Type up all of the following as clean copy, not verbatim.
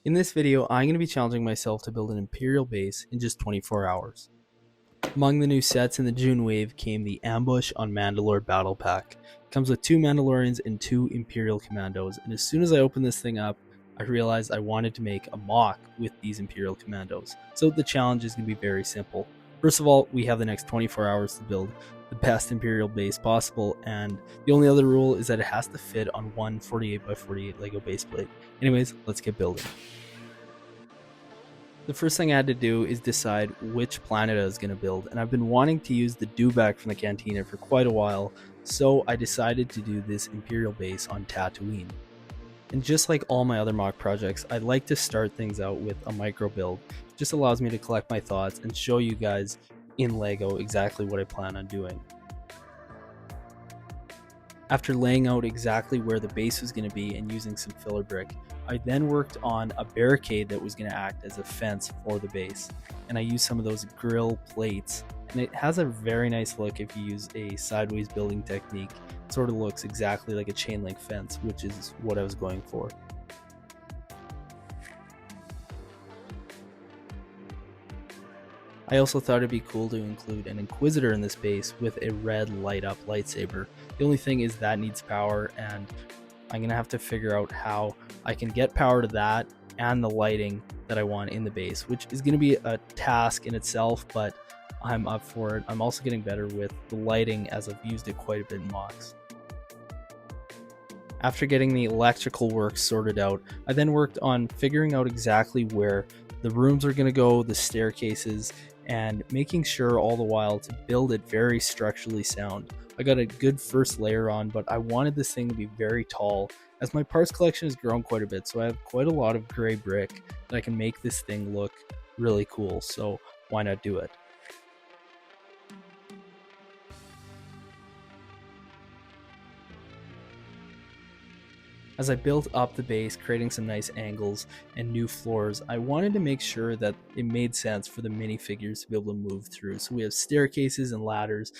In this video, I'm going to be challenging myself to build an Imperial base in just 24 hours. Among the new sets in the June wave came the Ambush on Mandalore Battle Pack. It comes with 2 Mandalorians and 2 Imperial Commandos, and as soon as I opened this thing up, I realized I wanted to make a mock with these Imperial Commandos. So the challenge is going to be very simple. First of all, we have the next 24 hours to build the best Imperial base possible, and the only other rule is that it has to fit on one 48x48 Lego base plate. Anyways, let's get building. The first thing I had to do is decide which planet I was going to build, and I've been wanting to use the dewback from the cantina for quite a while, so I decided to do this Imperial base on Tatooine. And just like all my other mock projects, I like to start things out with a micro build. It just allows me to collect my thoughts and show you guys in Lego exactly what I plan on doing. After laying out exactly where the base was going to be and using some filler brick, I then worked on a barricade that was going to act as a fence for the base. And I used some of those grill plates, and it has a very nice look if you use a sideways building technique. It sort of looks exactly like a chain link fence, which is what I was going for. I also thought it'd be cool to include an Inquisitor in this base with a red light up lightsaber. The only thing is that needs power, and I'm going to have to figure out how I can get power to that and the lighting that I want in the base, which is going to be a task in itself, but I'm up for it. I'm also getting better with the lighting as I've used it quite a bit in mocks. After getting the electrical work sorted out, I then worked on figuring out exactly where the rooms are going to go, the staircases, and making sure all the while to build it very structurally sound. I got a good first layer on, but I wanted this thing to be very tall, as my parts collection has grown quite a bit, so I have quite a lot of gray brick that I can make this thing look really cool, so why not do it? As I built up the base, creating some nice angles and new floors, I wanted to make sure that it made sense for the minifigures to be able to move through. So we have staircases and ladders,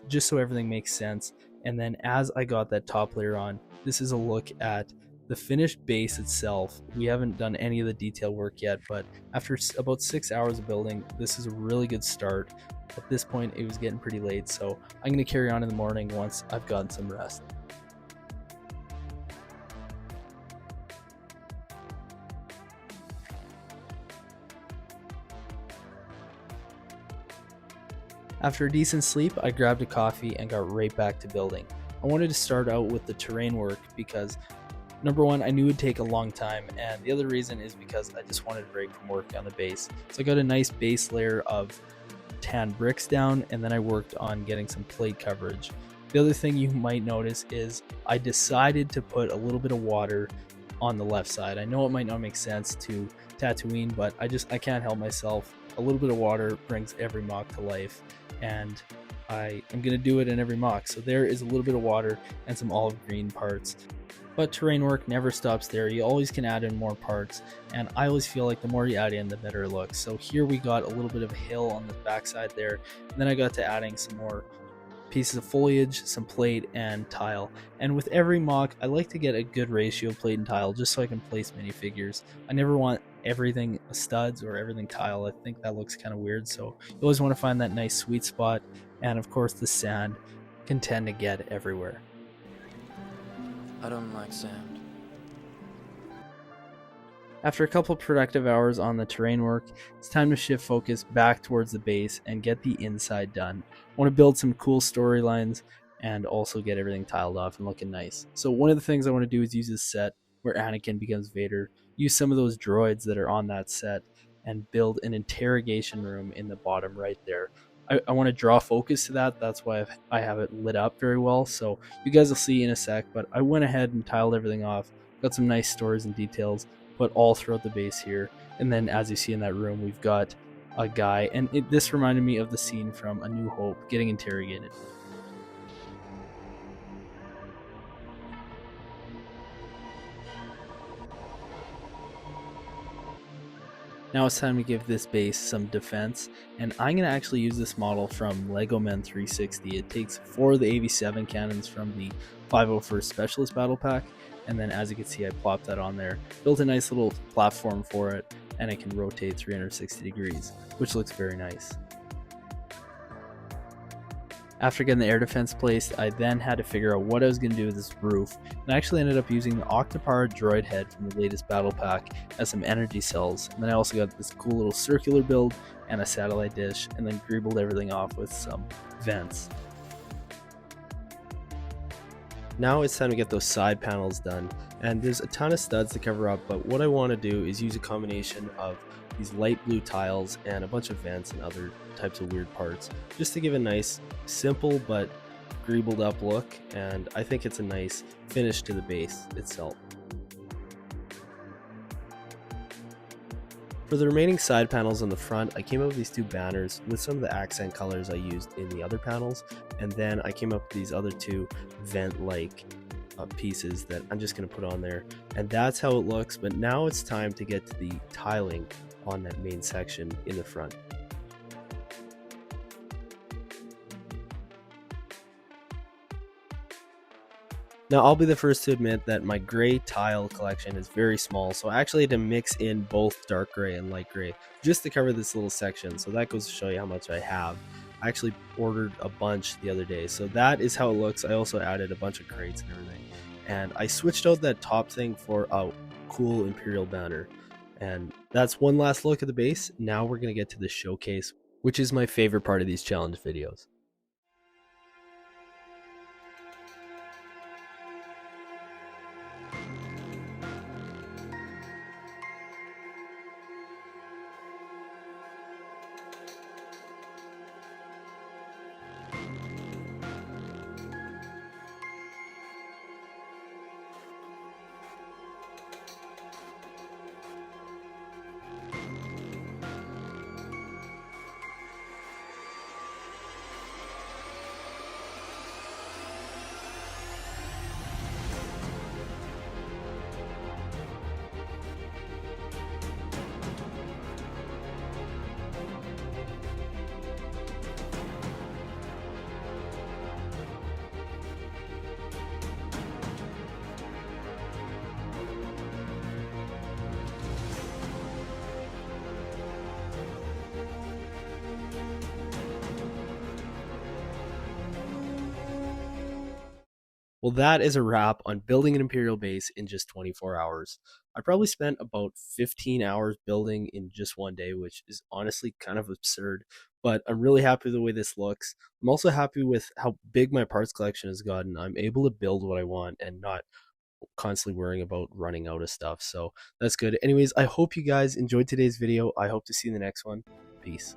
just so everything makes sense. And then as I got that top layer on, this is a look at the finished base itself. We haven't done any of the detail work yet, but after about 6 hours of building, this is a really good start. At this point, it was getting pretty late, so I'm going to carry on in the morning once I've gotten some rest. After a decent sleep, I grabbed a coffee and got right back to building. I wanted to start out with the terrain work because, number one, I knew it would take a long time, and the other reason is because I just wanted a break from work on the base. So I got a nice base layer of tan bricks down, and then I worked on getting some plate coverage. The other thing you might notice is I decided to put a little bit of water on the left side. I know it might not make sense to Tatooine, but I can't help myself. A little bit of water brings every mock to life, and I am going to do it in every mock. So there is a little bit of water and some olive green parts. But terrain work never stops there. You always can add in more parts, and I always feel like the more you add in, the better it looks. So here we got a little bit of a hill on the backside there, and then I got to adding some more pieces of foliage, some plate, and tile. And with every mock, I like to get a good ratio of plate and tile just so I can place minifigures. I never want everything studs or everything tile. I think that looks kind of weird, so you always want to find that nice sweet spot, and of course the sand can tend to get everywhere. I don't like sand. After a couple productive hours on the terrain work, it's time to shift focus back towards the base and get the inside done. I want to build some cool storylines and also get everything tiled off and looking nice. So one of the things I want to do is use this set where Anakin becomes Vader, use some of those droids that are on that set, and build an interrogation room in the bottom right there. I want to draw focus to that. That's why I have it lit up very well. So you guys will see in a sec, but I went ahead and tiled everything off. Got some nice stories and details, but all throughout the base here. And then as you see in that room, we've got a guy, and this reminded me of the scene from A New Hope, getting interrogated. Now it's time to give this base some defense, and I'm going to actually use this model from Lego Men 360. It takes 4 of the AV7 cannons from the 501st Specialist Battle Pack, and then as you can see I plopped that on there, built a nice little platform for it, and it can rotate 360 degrees, which looks very nice. After getting the air defense placed, I then had to figure out what I was going to do with this roof, and I actually ended up using the Octopar droid head from the latest battle pack as some energy cells, and then I also got this cool little circular build and a satellite dish, and then greebled everything off with some vents. Now it's time to get those side panels done, and there's a ton of studs to cover up, but what I want to do is use a combination of these light blue tiles and a bunch of vents and other types of weird parts, just to give a nice, simple but greebled up look, and I think it's a nice finish to the base itself. For the remaining side panels on the front, I came up with these two banners with some of the accent colors I used in the other panels, and then I came up with these other two vent-like pieces that I'm just going to put on there, and that's how it looks. But now it's time to get to the tiling on that main section in the front. Now, I'll be the first to admit that my gray tile collection is very small, so I actually had to mix in both dark gray and light gray just to cover this little section, so that goes to show you how much I have. I actually ordered a bunch the other day, so that is how it looks. I also added a bunch of crates and everything, and I switched out that top thing for a cool Imperial banner. And that's one last look at the base. Now we're going to get to the showcase, which is my favorite part of these challenge videos. Well, that is a wrap on building an Imperial base in just 24 hours. I probably spent about 15 hours building in just one day, which is honestly kind of absurd, but I'm really happy with the way this looks. I'm also happy with how big my parts collection has gotten. I'm able to build what I want and not constantly worrying about running out of stuff, so that's good. Anyways, I hope you guys enjoyed today's video. I hope to see you in the next one. Peace.